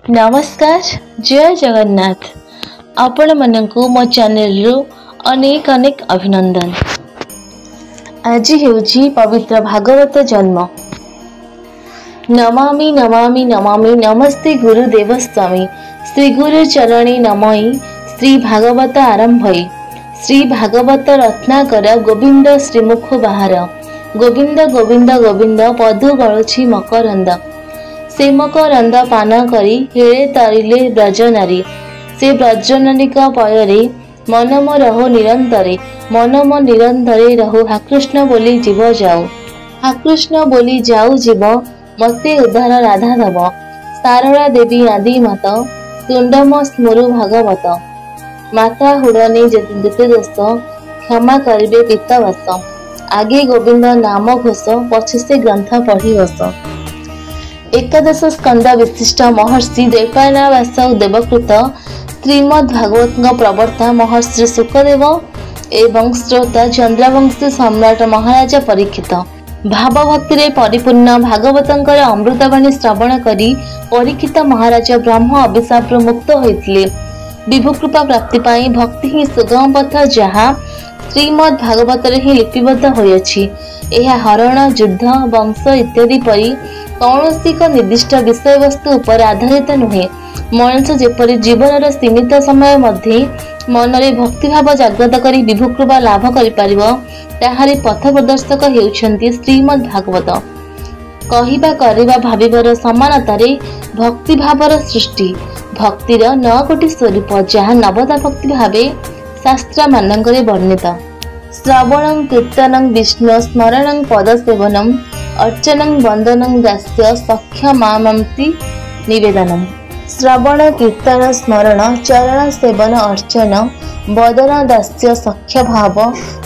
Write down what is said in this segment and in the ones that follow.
नमस्कार जय जगन्नाथ आपण मानकु मो चैनल रु अनेक अनेक अभिनंदन। आज हेउची पवित्र भागवत जन्म। नमामि नमामि नमामि नमस्ते गुरुदेव स्वामी श्री गुरु चरणी नमई श्री भागवत आरंभई श्री भागवत रत्नाकर गोविंद श्रीमुख बाहर गोविंद गोविंद गोविंद पदु गळुछि मकरंद से मकरंद पान करी हेळे तरिले ब्रजनारी से ब्रजनारिक पयरे मनम रहो निरंतरे मनम निरंतरे रहो हाकृष्ण बोली जीव जाऊ हाकृष्ण बोली जाऊ जीव मते उद्धार राधा दब सारला देवी आदि मात तुंडम स्मरु भागवत माता हुड़ने जेते दोष क्षमा करिबे पितवस आगे गोविंद नाम घोष पछे से ग्रंथ पढ़ी बस। एकादश स्कंद विशिष्ट महर्षि द्वैपायनवास देवकृत श्रीमद् भागवत प्रवर्ता महर्षि सुखदेव एवं श्रोता चंद्रवंशी सम्राट महाराजा परीक्षित भाव भक्ति परिपूर्ण भागवतंकर अमृतवाणी श्रवण करी परीक्षित महाराज ब्रह्म अभिशाप मुक्त होइथिले। विभुकृपा प्राप्ति पाई भक्ति ही सुगम पथ जहाँ श्रीमद् भागवत ही लिपिबद्ध होइछि। यह हरण युद्ध वंश इत्यादि परी कौनसी एक निर्दिष्ट विषय वस्तु उपर आधारित नुहे। मनुष्य जेपरि जीवन सीमित समय मध्य मनरे भक्तिभाव जागृत करी विभुकृपा लाभ करि परिबो ताहारी पथ प्रदर्शक हेउछन्ति श्रीमद् भागवत। कहिबा करिबा भाबिबार समानतारे भक्तिभावर सृष्टि भक्तिर 9 कोटी स्वरूप जहाँ नवदा भक्ति भावे शास्त्र मानंकरे वर्णित। श्रवणं कीर्तनं विष्णु स्मरणं पदसेवनं अर्चनं वंदनं दास्य सख्यमामंति निवेदनम्। श्रवण कीर्तन स्मरण चरण सेवन अर्चन वदन दास्य सख्य भाव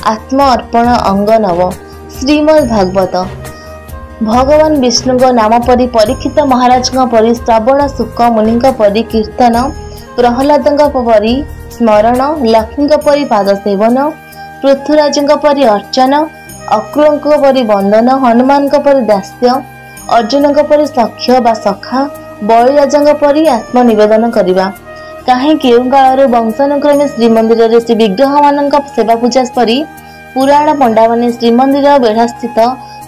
आत्म अर्पण अंग नव। श्रीमद् भागवत भगवान विष्णु नाम परि परीक्षित महाराज परि श्रवण सुख मुनि परि कीर्तन प्रहलाद परि स्मरण लक्ष्मी परि पाद सेवन पृथ्वीराज परि अर्चन अक्रूर परि वंदन हनुमान परि दास्य अर्जुन परि सख्य बा सखा बलिराजा परि आत्मनिवेदन करवा। कहीं काल वंशानुक्रमे श्रीमंदिर श्री विग्रह मान सेवा पूजा परी पुराण पंडा माने श्रीमंदिर बेढ़ा स्थित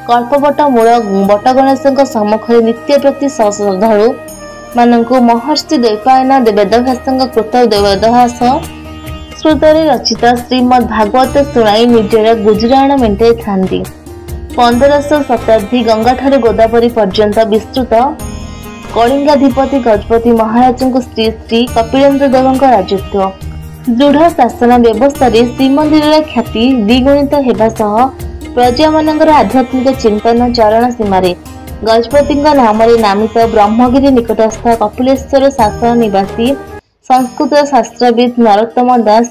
कल्पवट मूल बटगणेश सम्मुखें नित्य प्रति श्रद्धालु मानक महर्षि द्वैपायन वेदव्यास कृत वेदव्यास श्रुतरे रचित श्रीमद् भागवत शुणाई निजर गुजराण मेंटे थांती। 1500 शताब्दी गंगा ठारे गोदावरी पर्यंत विस्तृत कलिंगाधिपति गजपति महाराज श्री श्री कपिलेन्द्र देव राजत्व दृढ़ शासन व्यवस्था श्रीमंदिर ख्याति द्विगुणित होगा सह प्रजा मानकर आध्यात्मिक चिंतन चरण सीमार गजपति नाम नामित ब्रह्मगिरी निकटस्थ कपिलेश्वर शासन निवासी संस्कृत शास्त्रविद नरोत्तम दास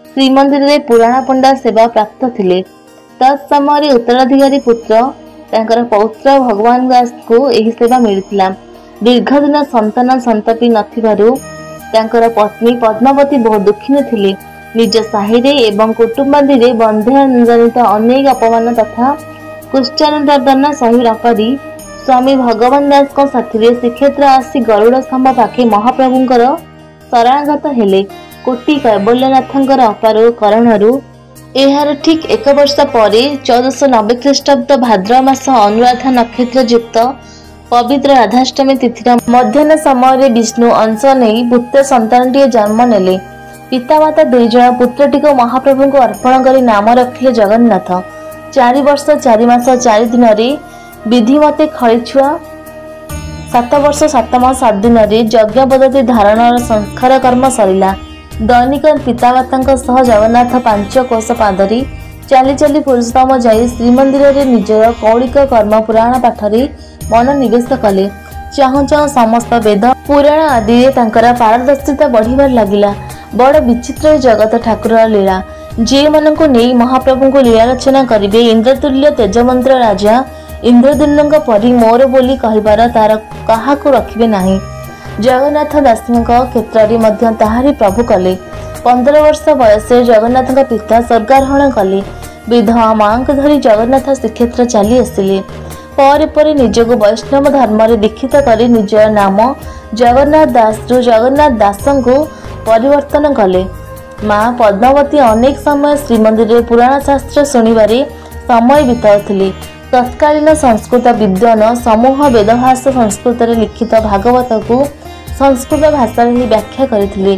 श्रीमंदिर पुराण पंडा सेवा प्राप्त थिले। तत्समय उत्तराधिकारी पुत्र तांकर पौत्र भगवान दास को एही सेवा मिलिथिला। दीर्घ दिन संतान संतति नथिबारु तांकर पत्नी पद्मावती बहुत दुखिनी थिले। निज साहिरे एवं कुटुंबादी रे बंध्याजनित अनेक अपमान तथा कुष्ठानुदर्दन सही नकरी स्वामी भगवान दास को साथी श्रीक्षेत्र आसी गरुड़ स्तंभ पाखे महाप्रभुंकर शरणागत हेले। कोटि कैबल्यनाथंकर अपार करणरू एहार ठीक 1 वर्ष पर 1490 ख्रीष्टाब्द भाद्र मास अनुराधा नक्षत्र युक्त पवित्र राधाष्टमी तिथि मध्याह्न समय विष्णु अंश नहीं पुत्र संतानटीए जन्म नेले। पितामाता 2 जन पुत्रटी को महाप्रभु को अर्पण कर नाम रखिले जगन्नाथ। 4 वर्ष 4 मास 4 दिन विधि मते खड़ीछुआ 7 वर्ष 7 मास 7 दिन यज्ञ पद्धति धारण संस्कार कर्म सरिला। दैनिक पितामाता सह जगन्नाथ 5 कोश पादरी चली चली पुरुषोत्तम जाई श्रीमंदिर निजर कौलिक कर्म पुराण पाठरी मन निवेश कले। चाहू चाहू समस्त वेद पुराण आदि पारदर्शिता बढ़िबार लगिला। बड़ विचित्र जगत ठाकुर लीला जे मन को नहीं महाप्रभु को लीला रचना करिवे। इंद्रतुल्य तेजमंत्र राजा इंद्रदुम्न परी मोर बोली कहिबार तार काहाकु रखिबे नाही। जगन्नाथ दासଙ୍କ क्षेत्र में ताहारी प्रभु कले। 15 वर्ष बयस जगन्नाथ पिता स्वर्गारोहण कले। विधवा मां को धरी जगन्नाथ श्रीक्षेत्र चली आसिले। ପରେ ପରେ ନିଜକୁ ବୈଷ୍ଣବ ଧର୍ମରେ ଦୀକ୍ଷିତ କରି ନିଜର ନାମ ଜଗନ୍ନାଥ ଦାସରୁ ଜଗନ୍ନାଥ ଦାସଙ୍କୁ ପରିବର୍ତ୍ତନ କଲେ। ମା ପଦ୍ମାବତୀ ଅନେକ ସମୟ ଶ୍ରୀମନ୍ଦିରରେ ପୁରାଣ ଶାସ୍ତ୍ର ଶୁଣିବାରେ ସମୟ ବିତାଉଥିଲେ। ତତ୍କାଳୀନ ସଂସ୍କୃତ ବିଦ୍ୱାନ ସମୂହ ବେଦଭାଷ ସଂସ୍କୃତରେ ଲିଖିତ ଭାଗବତକୁ ସଂସ୍କୃତ ଭାଷାରେ ହିଁ ବ୍ୟାଖ୍ୟା କରିଥିଲେ।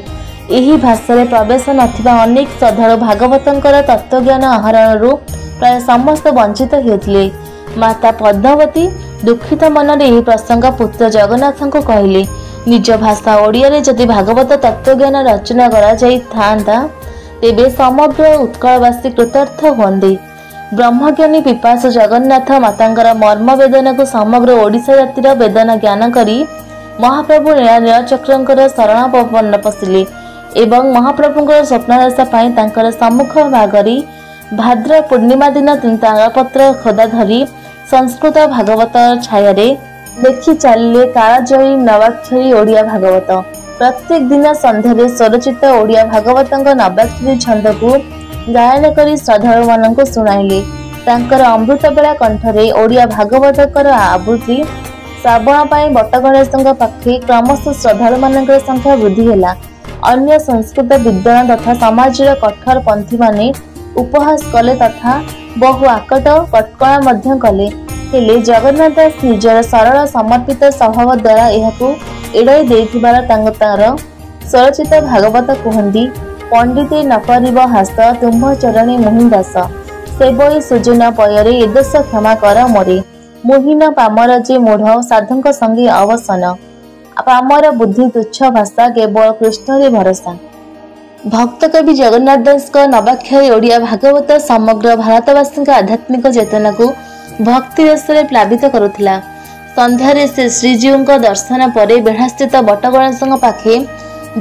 ଏହି ଭାଷାରେ ପ୍ରବେଶ ନଥିବା ଅନେକ ଶ୍ରଦ୍ଧାଳୁ ଭାଗବତଙ୍କର ତତ୍ତ୍ୱଜ୍ଞାନ ଆହରଣରୁ ପ୍ରାୟ ସମସ୍ତେ ବଞ୍ଚିତ ହେଉଥିଲେ। ମାତା ପଦ୍ମାବତୀ ଦୁଃଖିତ ମନରେ ଏହି ପ୍ରସଙ୍ଗ ପୁତ୍ର ଜଗନ୍ନାଥଙ୍କୁ କହିଲେ, ନିଜ ଭାଷା ଓଡ଼ିଆରେ ଯଦି ଭାଗବତ ତତ୍ତ୍ୱଜ୍ଞାନ ରଚନା କରାଯାଇଥାନ୍ତା ତେବେ ସମଗ୍ର ଉତ୍କଳବାସୀ କୃତାର୍ଥ ହୁଅନ୍ତେ। ବ୍ରହ୍ମଜ୍ଞାନୀ ପିପାସୁ ଜଗନ୍ନାଥ ମାତାଙ୍କର ମର୍ମ ବେଦନାକୁ ସମଗ୍ର ଓଡ଼ିଶା ଜାତିର ବେଦନା ଜ୍ଞାନ କରି ମହାପ୍ରଭୁ ନୀଳଚକ୍ରଙ୍କର ଶରଣ ପଶିଲେ ଏବଂ ମହାପ୍ରଭୁଙ୍କର ସ୍ୱପ୍ନାଦେଶ ପାଇଁ ତାଙ୍କର ସମ୍ମୁଖ ଭାଗରେ ଭାଦ୍ର ପୂର୍ଣ୍ଣିମା ଦିନ ତାଳପତ୍ର ଖୋଦା ଧରି ସଂସ୍କୃତ ଭାଗବତ ଛାୟାରେ ଲେଖି ଚାଲିଲେ କାଳଜୟୀ ନବାକ୍ଷରୀ ଓଡ଼ିଆ ଭାଗବତ। ପ୍ରତ୍ୟେକ ଦିନ ସନ୍ଧ୍ୟାରେ ସ୍ୱରଚିତ ଓଡ଼ିଆ ଭାଗବତଙ୍କ ନବାକ୍ଷରୀ ଛନ୍ଦକୁ ଗାୟନ କରି ଶ୍ରଦ୍ଧାଳୁମାନଙ୍କୁ ଶୁଣାଇଲେ। ତାଙ୍କର ଅମୃତବେଳା କଣ୍ଠରେ ଓଡ଼ିଆ ଭାଗବତଙ୍କର ଆବୃତ୍ତି ଶ୍ରାବଣ ପାଇଁ ବଟଗଣେଶଙ୍କ ପାଖେ କ୍ରମଶଃ ଶ୍ରଦ୍ଧାଳୁମାନଙ୍କର ସଂଖ୍ୟା ବୃଦ୍ଧି ହେଲା। ଅନ୍ୟ ସଂସ୍କୃତ ବିଦ୍ୱାନ ତଥା ସମାଜର କଠୋର ପନ୍ଥୀମାନେ ଉପହାସ କଲେ ତଥା ବହୁ ଆକଟ କଟକଣା ମଧ୍ୟ କଲେ। ହେଲେ ଜଗନ୍ନାଥ ଦାସ ନିଜର ସରଳ ସମର୍ପିତ ସ୍ୱଭାବ ଦ୍ୱାରା ଏହାକୁ ଏଡ଼ାଇ ଦେଇଥିବାର ତାଙ୍କର ସ୍ୱରଚିତ ଭାଗବତ କୁହନ୍ତି, ପଣ୍ଡିତେ ନ କରିବ ହାସ ତୁମ୍ଭ ଚରଣେ ମୁହିଁ ଦାସ, ସେବଇ ସୁଜନ ପୟରେ ଏ ଦୋଷ କ୍ଷମା କର ମୋରେ, ମୁହୀନ ପାମର ଯେ ମୂଢ଼ ସାଧୁଙ୍କ ସଙ୍ଗେ ଅବସନ, ପାମର ବୁଦ୍ଧି ତୁଚ୍ଛ ଭାଷା କେବଳ କୃଷ୍ଣରେ ଭରସା। ଭକ୍ତ କବି ଜଗନ୍ନାଥ ଦାସଙ୍କ ନବାକ୍ଷରୀ ଓଡ଼ିଆ ଭାଗବତ ସମଗ୍ର ଭାରତବାସୀଙ୍କ ଆଧ୍ୟାତ୍ମିକ ଚେତନାକୁ ଭକ୍ତି ରସରେ ପ୍ଲାବିତ କରୁଥିଲା। ସନ୍ଧ୍ୟାରେ ସେ ଶ୍ରୀଜୀଉଙ୍କ ଦର୍ଶନ ପରେ ବେଢ଼ାସ୍ଥିତ ବଟଗଣେଶଙ୍କ ପାଖେ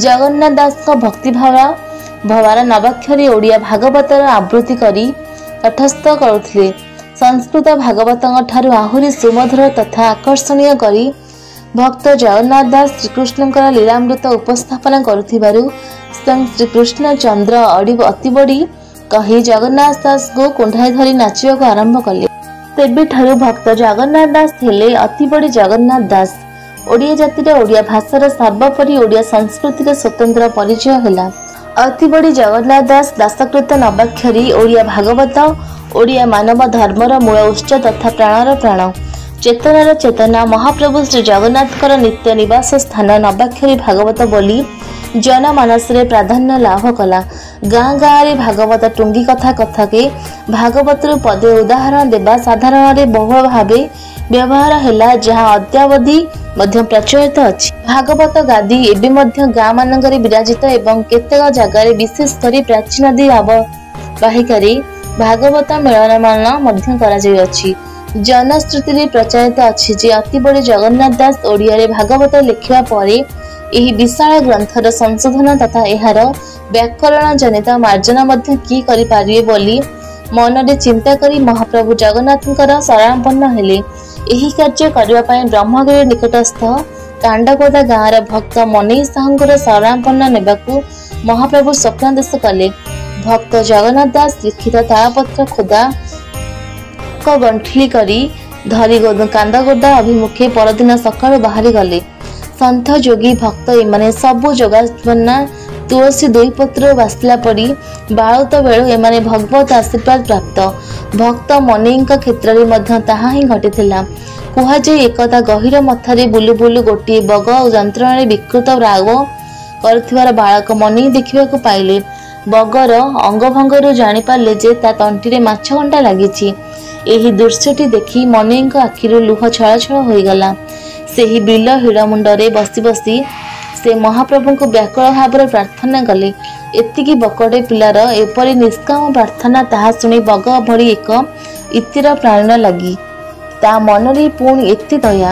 ଜଗନ୍ନାଥ ଦାସଙ୍କ ଭକ୍ତିଭାବର ନବାକ୍ଷରୀ ଓଡ଼ିଆ ଭାଗବତର ଆବୃତ୍ତି କରି କଣ୍ଠସ୍ଥ କରୁଥିଲେ। ସଂସ୍କୃତ ଭାଗବତଙ୍କ ଠାରୁ ଆହୁରି ସୁମଧୁର ତଥା ଆକର୍ଷଣୀୟ କରି ଭକ୍ତ ଜଗନ୍ନାଥ ଦାସ ଶ୍ରୀକୃଷ୍ଣଙ୍କର ଲୀଳାମୃତ ଉପସ୍ଥାପନ କରୁଥିବାରୁ ସ୍ୱୟଂ ଶ୍ରୀକୃଷ୍ଣ ଚନ୍ଦ୍ର ଅତିବଡ଼ି କହି ଜଗନ୍ନାଥ ଦାସଙ୍କୁ କୁଣ୍ଢାଇ ଧରି ନାଚିବାକୁ ଆରମ୍ଭ କଲେ। ତେବେଠାରୁ ଭକ୍ତ ଜଗନ୍ନାଥ ଦାସ ହେଲେ ଅତିବଡ଼ି ଜଗନ୍ନାଥ ଦାସ। ଓଡ଼ିଆ ଜାତିର ଓଡ଼ିଆ ଭାଷାର ସର୍ବୋପରି ଓଡ଼ିଆ ସଂସ୍କୃତିର ସ୍ୱତନ୍ତ୍ର ପରିଚୟ ହେଲା। ଅତିବଡ଼ି ଜଗନ୍ନାଥ ଦାସ ଦାସକୃତ ନବାକ୍ଷରୀ ଓଡ଼ିଆ ଭାଗବତ ଓଡ଼ିଆ ମାନବ ଧର୍ମର ମୂଳ ଉତ୍ସ ତଥା ପ୍ରାଣର ପ୍ରାଣ, ଚେତନାର ଚେତନା ମହାପ୍ରଭୁ ଶ୍ରୀ ଜଗନ୍ନାଥଙ୍କର ନିତ୍ୟ ନିବାସ ସ୍ଥାନ ନବାକ୍ଷରୀ ଭାଗବତ ବୋଲି ଜନମାନସରେ ପ୍ରାଧାନ୍ୟ ଲାଭ କଲା। ଗାଁ ଗାଁରେ ଭାଗବତ ଟୁଙ୍ଗି କଥାକେ ଭାଗବତରୁ ପଦେ ଉଦାହରଣ ଦେବା ସାଧାରଣରେ ବହୁଳ ଭାବେ ବ୍ୟବହାର ହେଲା, ଯାହା ଅଦ୍ୟାବଧି ମଧ୍ୟ ପ୍ରଚଳିତ ଅଛି। ଭାଗବତ ଗାଦି ଏବେ ମଧ୍ୟ ଗାଁ ମାନଙ୍କରେ ବିରାଜିତ ଏବଂ କେତେକ ଜାଗାରେ ବିଶେଷ କରି ପ୍ରାଚୀ ନଦୀ ଅବବାହିକାରେ ଭାଗବତ ମେଳନମାନ ମଧ୍ୟ କରାଯାଇଅଛି। ଜନଶ୍ରୁତିରେ ପ୍ରଚାରିତ ଅଛି ଯେ ଅତିବଡ଼ି ଜଗନ୍ନାଥ ଦାସ ଓଡ଼ିଆରେ ଭାଗବତ ଲେଖିବା ପରେ ଏହି ବିଶାଳ ଗ୍ରନ୍ଥର ସଂଶୋଧନ ତଥା ଏହାର ବ୍ୟାକରଣ ଜନିତ ମାର୍ଜନା ମଧ୍ୟ କିଏ କରିପାରିବେ ବୋଲି ମନରେ ଚିନ୍ତା କରି ମହାପ୍ରଭୁ ଜଗନ୍ନାଥଙ୍କର ଶରଣାପନ୍ନ ହେଲେ। ଏହି କାର୍ଯ୍ୟ କରିବା ପାଇଁ ବ୍ରହ୍ମଗିରି ନିକଟସ୍ଥ କାଣ୍ଡଗୋଦା ଗାଁର ଭକ୍ତ ମନେଇ ସାହୁଙ୍କର ଶରଣାପନ୍ନ ନେବାକୁ ମହାପ୍ରଭୁ ସ୍ୱପ୍ନାଦେଶ କଲେ। ଭକ୍ତ ଜଗନ୍ନାଥ ଦାସ ଲିଖିତ ତାଳପତ୍ର ଖୋଦା ଗଣ୍ଠିଲି କରି ଧରି କାଣ୍ଡଗୋଦା ଅଭିମୁଖେ ପରଦିନ ସକାଳୁ ବାହାରି ଗଲେ। ସନ୍ଥ ଯୋଗୀ ଭକ୍ତ ଏମାନେ ସବୁ ଯୋଗାବନା ତୁଳସୀ ଦୁଇ ପତ୍ର ବାସିଲା ପରି ବାଳୁତ ବେଳୁ ଏମାନେ ଭଗବତ ଆଶୀର୍ବାଦ ପ୍ରାପ୍ତ। ଭକ୍ତ ମନେଇଙ୍କ କ୍ଷେତ୍ରରେ ମଧ୍ୟ ତାହା ହିଁ ଘଟିଥିଲା। କୁହାଯାଏ ଏକଦା ଗହୀର ମଥାରେ ବୁଲୁ ବୁଲୁ ଗୋଟିଏ ବଗ ଯନ୍ତ୍ରଣାରେ ବିକୃତ ରାଗ କରୁଥିବାର ବାଳକ ମନେଇ ଦେଖିବାକୁ ପାଇଲେ। ବଗର ଅଙ୍ଗଭଙ୍ଗରୁ ଜାଣିପାରିଲେ ଯେ ତା ତଣ୍ଟିରେ ମାଛ କଣ୍ଟା ଲାଗିଛି। ଏହି ଦୃଶ୍ୟଟି ଦେଖି ମନେଇଙ୍କ ଆଖିରୁ ଲୁହ ଛଳଛଳ ହୋଇଗଲା। ସେହି ବିଲ ହିଡ଼ ମୁଣ୍ଡରେ ବସି ବସି ସେ ମହାପ୍ରଭୁଙ୍କୁ ବ୍ୟାକୁଳ ଭାବରେ ପ୍ରାର୍ଥନା କଲେ। ଏତିକି ବକଟେ ପିଲାର ଏପରି ନିଷ୍କାମ ପ୍ରାର୍ଥନା ତାହା ଶୁଣି ବଗ ଭଳି ଏକ ଇତିର ପ୍ରାଣୀର ଲାଗି ତା ମନରେ ପୁଣି ଏତେ ଦୟା,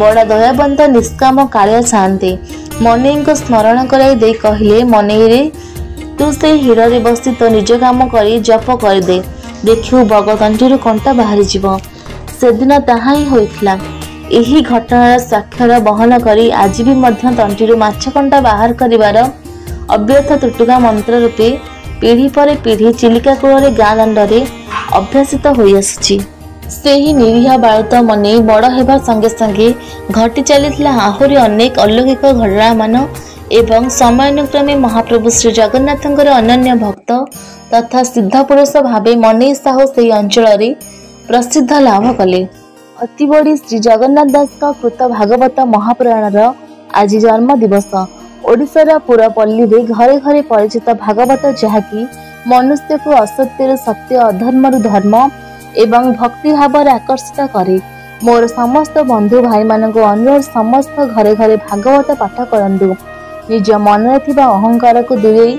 ବଡ଼ ଦୟାବନ୍ତ ନିଷ୍କାମ କାଳିଆ ସାଆନ୍ତେ ମନେଇଙ୍କୁ ସ୍ମରଣ କରାଇ ଦେଇ କହିଲେ, ମନେଇରେ ତୁ ସେଇ ହିଡ଼ରେ ବସି ତୋ ନିଜ କାମ କରି ଜପ କରିଦେ, ଦେଖିବୁ ବଗ ତଣ୍ଟିରୁ କଣ୍ଟା ବାହାରିଯିବ। ସେଦିନ ତାହା ହିଁ ହୋଇଥିଲା। ଏହି ଘଟଣାର ସ୍ୱାକ୍ଷର ବହନ କରି ଆଜି ବି ମଧ୍ୟ ତଣ୍ଟିରୁ ମାଛ କଣ୍ଟା ବାହାର କରିବାର ଅବ୍ୟର୍ଥ ତୁଟୁକା ମନ୍ତ୍ର ରୂପେ ପିଢ଼ି ପରେ ପିଢ଼ି ଚିଲିକା କୂଳରେ ଗାଁ ଦାଣ୍ଡରେ ଅଭ୍ୟାସିତ ହୋଇଆସୁଛି। ସେହି ନିରୀହ ବାଳକ ମନେ ବଡ଼ ହେବା ସଙ୍ଗେ ସଙ୍ଗେ ଘଟି ଚାଲିଥିଲା ଆହୁରି ଅନେକ ଅଲୌକିକ ଘଟଣାମାନ ଏବଂ ସମୟାନୁକ୍ରମେ ମହାପ୍ରଭୁ ଶ୍ରୀ ଜଗନ୍ନାଥଙ୍କର ଅନନ୍ୟ ଭକ୍ତ ତଥା ସିଦ୍ଧପୁରୁଷ ଭାବେ ମନେଇ ସାହୁ ସେହି ଅଞ୍ଚଳରେ ପ୍ରସିଦ୍ଧ ଲାଭ କଲେ। ଅତିବଡ଼ି ଶ୍ରୀ ଜଗନ୍ନାଥ ଦାସଙ୍କ କୃତ ଭାଗବତ ମହାପୁରାଣର ଆଜି ଜନ୍ମ ଦିବସ। ଓଡ଼ିଶାର ପୁରପଲ୍ଲୀରେ ଘରେ ଘରେ ପରିଚିତ ଭାଗବତ, ଯାହାକି ମନୁଷ୍ୟକୁ ଅସତ୍ୟରୁ ସତ୍ୟ, ଅଧର୍ମରୁ ଧର୍ମ ଏବଂ ଭକ୍ତିଭାବରେ ଆକର୍ଷିତ କରେ। ମୋର ସମସ୍ତ ବନ୍ଧୁ ଭାଇମାନଙ୍କୁ ଅନୁରୋଧ, ସମସ୍ତ ଘରେ ଘରେ ଭାଗବତ ପାଠ କରନ୍ତୁ। ନିଜ ମନରେ ଥିବା ଅହଙ୍କାରକୁ ଦୂରେଇ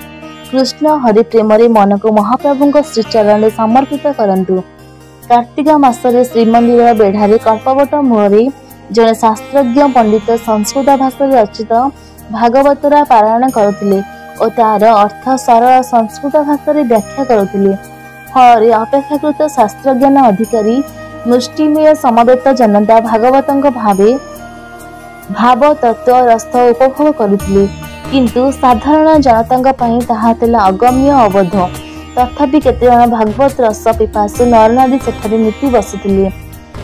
କୃଷ୍ଣ ହରି ପ୍ରେମରେ ମନକୁ ମହାପ୍ରଭୁଙ୍କ ଶ୍ରୀଚରଣରେ ସମର୍ପିତ କରନ୍ତୁ। କାର୍ତ୍ତିକ ମାସରେ ଶ୍ରୀମନ୍ଦିର ବେଢ଼ାରେ କଳ୍ପବଟ ମୂଳରେ ଜଣେ ଶାସ୍ତ୍ରଜ୍ଞ ପଣ୍ଡିତ ସଂସ୍କୃତ ଭାଷାରେ ରଚିତ ଭାଗବତର ପାରାୟଣ କରୁଥିଲେ ଓ ତାର ଅର୍ଥ ସରଳ ସଂସ୍କୃତ ଭାଷାରେ ବ୍ୟାଖ୍ୟା କରୁଥିଲେ। ଫଳରେ ଅପେକ୍ଷାକୃତ ଶାସ୍ତ୍ରଜ୍ଞାନ ଅଧିକାରୀ ମୁଷ୍ଟିମେୟ ସମବେତ ଜନତା ଭାଗବତଙ୍କ ଭାବ ତତ୍ତ୍ୱ ରସ ଉପଭୋଗ କରୁଥିଲେ, କିନ୍ତୁ ସାଧାରଣ ଜନତାଙ୍କ ପାଇଁ ତାହା ଥିଲା ଅଗମ୍ୟ ଅବୋଧ। ତଥାପି କେତେଜଣ ଭାଗବତ ରସ ପିପାସୁ ନରନାରୀ ସେଠାରେ ନୀତି ବସୁଥିଲେ।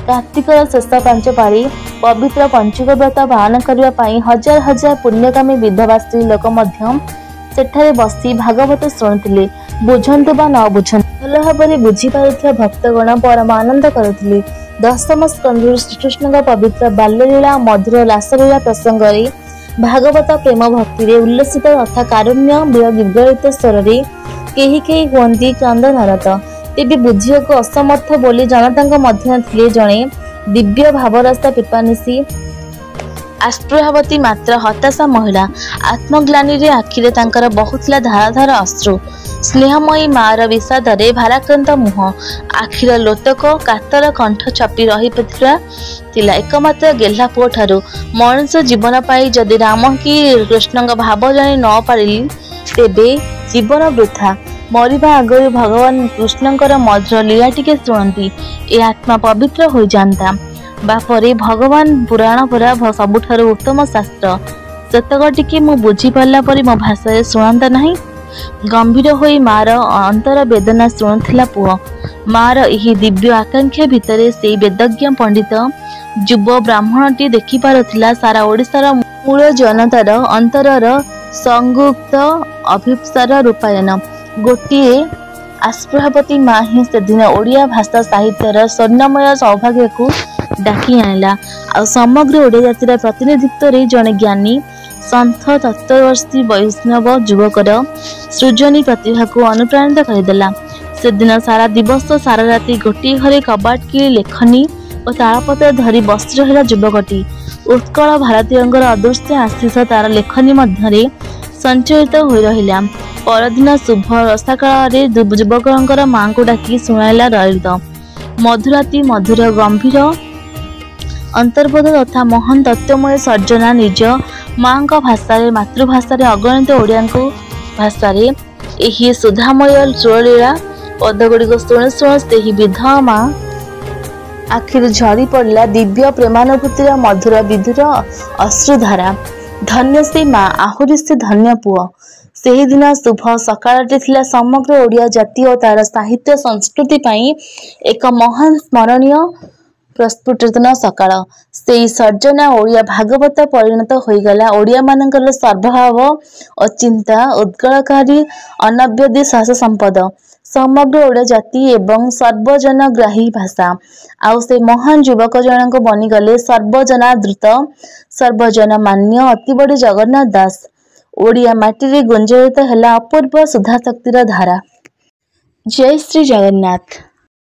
କାର୍ତ୍ତିକର ଶେଷ ପାଞ୍ଚ ପାଳି ପବିତ୍ର ପଞ୍ଚୁକ ବ୍ରତ ପାଳନ କରିବା ପାଇଁ ହଜାର ହଜାର ପୁଣ୍ୟକାମୀ ବିଧବା ସ୍ତ୍ରୀ ଲୋକ ମଧ୍ୟ ସେଠାରେ ବସି ଭାଗବତ ଶୁଣୁଥିଲେ। ବୁଝନ୍ତୁ ବା ନ ବୁଝନ୍ତୁ, ଭଲ ଭାବରେ ବୁଝିପାରୁଥିବା ଭକ୍ତଗଣ ପରମ ଆନନ୍ଦ କରୁଥିଲେ। ଦଶମ ସ୍କନ୍ଧରୁ ଶ୍ରୀକୃଷ୍ଣଙ୍କ ପବିତ୍ର ବାଲ୍ୟଲୀଳା, ମଧୁର ରାସଲୀଳା ପ୍ରସଙ୍ଗରେ ଭାଗବତ ପ୍ରେମ ଭକ୍ତିରେ ଉଲ୍ଲସିତ ତଥା କାରୁଣ୍ୟ ବିଗଳିତ ସ୍ୱରରେ କେହି କେହି ହୁଅନ୍ତି କ୍ରନ୍ଦନରତ। ତେବେ ବୁଝିବାକୁ ଅସମର୍ଥ ବୋଲି ଜନତାଙ୍କ ମଧ୍ୟରେ ଥିଲେ ଜଣେ ଦିବ୍ୟ ଭାବରସ ପିପାନିଶୀ ଆସ୍ପୃହାବତୀ ମାତ୍ର ହତାଶା ମହିଳା। ଆତ୍ମଗ୍ଲାନିରେ ଆଖିରେ ତାଙ୍କର ବହୁଥିଲା ଧାର ଧାର ଅଶ୍ରୁ। ସ୍ନେହମୟୀ ମାର ବିଷାଦରେ ଭାରାକ୍ରାନ୍ତ ମୁହଁ, ଆଖିର ଲୋତକ, କାତର କଣ୍ଠ ଛପି ରହିଥିଲା ଏକମାତ୍ର ଗେହ୍ଲା ପୁଅ ଠାରୁ। ମଣିଷ ଜୀବନ ପାଇ ଯଦି ରାମ କି କୃଷ୍ଣଙ୍କ ଭାବ ଜାଣି ନ ପାରିଲି, ତେବେ ଜୀବନ ବୃଥା। ମରିବା ଆଗରୁ ଭଗବାନ କୃଷ୍ଣଙ୍କର ମଧୁର ଲୀଳା ଟିକେ ଶୁଣନ୍ତି, ଏ ଆତ୍ମା ପବିତ୍ର ହୋଇଯାଆନ୍ତା। ବାପରେ ଭଗବାନ ପୁରାଣ ପରା ସବୁଠାରୁ ଉତ୍ତମ ଶାସ୍ତ୍ର, ସେତକ ଟିକେ ମୁଁ ବୁଝିପାରିଲା ପରି ମୋ ଭାଷାରେ ଶୁଣନ୍ତା ନାହିଁ? ଗମ୍ଭୀର ହୋଇ ମାର ଅନ୍ତର ବେଦନା ଶୁଣୁଥିଲା ପୁଅ। ମାର ଏହି ଦିବ୍ୟ ଆକାଂକ୍ଷା ଭିତରେ ସେଇ ବେଦଜ୍ଞ ପଣ୍ଡିତ ଯୁବ ବ୍ରାହ୍ମଣଟି ଦେଖିପାରୁଥିଲା ସାରା ଓଡ଼ିଶାର ମୂଳ ଜନତାର ଅନ୍ତରର ସଂଗୁପ୍ତ ଅଭିପ୍ସାର ରୂପାୟନ। ଗୋଟିଏ ଆସ୍ପୃହାବତୀ ମା ହିଁ ସେଦିନ ଓଡ଼ିଆ ଭାଷା ସାହିତ୍ୟର ସ୍ୱର୍ଣ୍ଣମୟ ସୌଭାଗ୍ୟକୁ ଡାକି ଆଣିଲା, ଆଉ ସମଗ୍ର ଓଡ଼ିଆ ଜାତିର ପ୍ରତିନିଧିତ୍ୱରେ ଜଣେ ଜ୍ଞାନୀ ସନ୍ଥ ତତ୍ତ୍ୱଦର୍ଶୀ ବୈଷ୍ଣବ ଯୁବକର ସୃଜନୀ ପ୍ରତିଭାକୁ ଅନୁପ୍ରାଣିତ କରିଦେଲା। ସେଦିନ ସାରା ଦିବସ ସାରା ରାତି ଗୋଟିଏ ଘରେ କବାଟ କିଳି ଲେଖନୀ ଓ ତାଳପତ୍ର ଧରି ବସି ରହିଲା ଯୁବକଟି। ଉତ୍କଳ ଭାରତୀୟଙ୍କର ଅଦୃଶ୍ୟ ଆଶିଷ ତାର ଲେଖନୀ ମଧ୍ୟରେ ସଞ୍ଚରିତ ହୋଇ ରହିଲା। ପରଦିନ ଶୁଭ ରସାକାଳରେ ଯୁବକଙ୍କର ମାଙ୍କୁ ଡାକି ଶୁଣାଇଲା ଲଳିତ ମଧୁରାତି ମଧୁର ଗମ୍ଭୀର ଅନ୍ତର୍ಬೋଧ ତଥା ମହାନ ତତ୍ତ୍ୱମୟ ସର୍ଜନା ନିଜ ମାଙ୍କ ଭାଷାରେ, ମାତୃଭାଷାରେ, ଅଗଣିତ ଓଡ଼ିଆଙ୍କ ଭାଷାରେ ଏହି ସୁଧାମୟ ସୁରଲୀଳା ପଦଗୁଡ଼ିକ ଶୁଣୁ ଶୁଣୁ ସେହି ବିଧବା ମା ଆଖିରୁ ଝରି ପଡ଼ିଲା ଦିବ୍ୟ ପ୍ରେମାନୁଭୂତିର ମଧୁର ବିଧୁର ଅଶ୍ରୁଧାରା। ଧନ୍ୟ ସେ ମା, ଆହୁରି ସେ ଧନ୍ୟ ପୁଅ। ସେହିଦିନ ଶୁଭ ସକାଳଟି ଥିଲା ସମଗ୍ର ଓଡ଼ିଆ ଜାତି ଓ ତାର ସାହିତ୍ୟ ସଂସ୍କୃତି ପାଇଁ ଏକ ମହାନ ସ୍ମରଣୀୟ ପ୍ରସ୍ଫୁଟନ ସକାଳ। ସେଇ ସର୍ଜନା ଓଡ଼ିଆ ଭାଗବତ ପରିଣତ ହୋଇଗଲା ଓଡ଼ିଆମାନଙ୍କର ସର୍ବଭାବ ଓ ଚିନ୍ତା ଉଦ୍ଗଳକାରୀ ଅନବଦ୍ୟ ଶ୍ୱାସ ସମ୍ପଦ, ସମଗ୍ର ଓଡ଼ିଆ ଜାତି ଏବଂ ସର୍ବଜନଗ୍ରାହୀ ଭାଷା। ଆଉ ସେ ମହାନ ଯୁବକ ଜଣକ ବନିଗଲେ ସର୍ବଜନାଦୃତ, ସର୍ବଜନମାନ୍ୟ ଅତିବଡ଼ି ଜଗନ୍ନାଥ ଦାସ। ଓଡ଼ିଆ ମାଟିରେ ଗୁଞ୍ଜରିତ ହେଲା ଅପୂର୍ବ ସୁଧାଶକ୍ତିର ଧାରା। ଜୟ ଶ୍ରୀ ଜଗନ୍ନାଥ।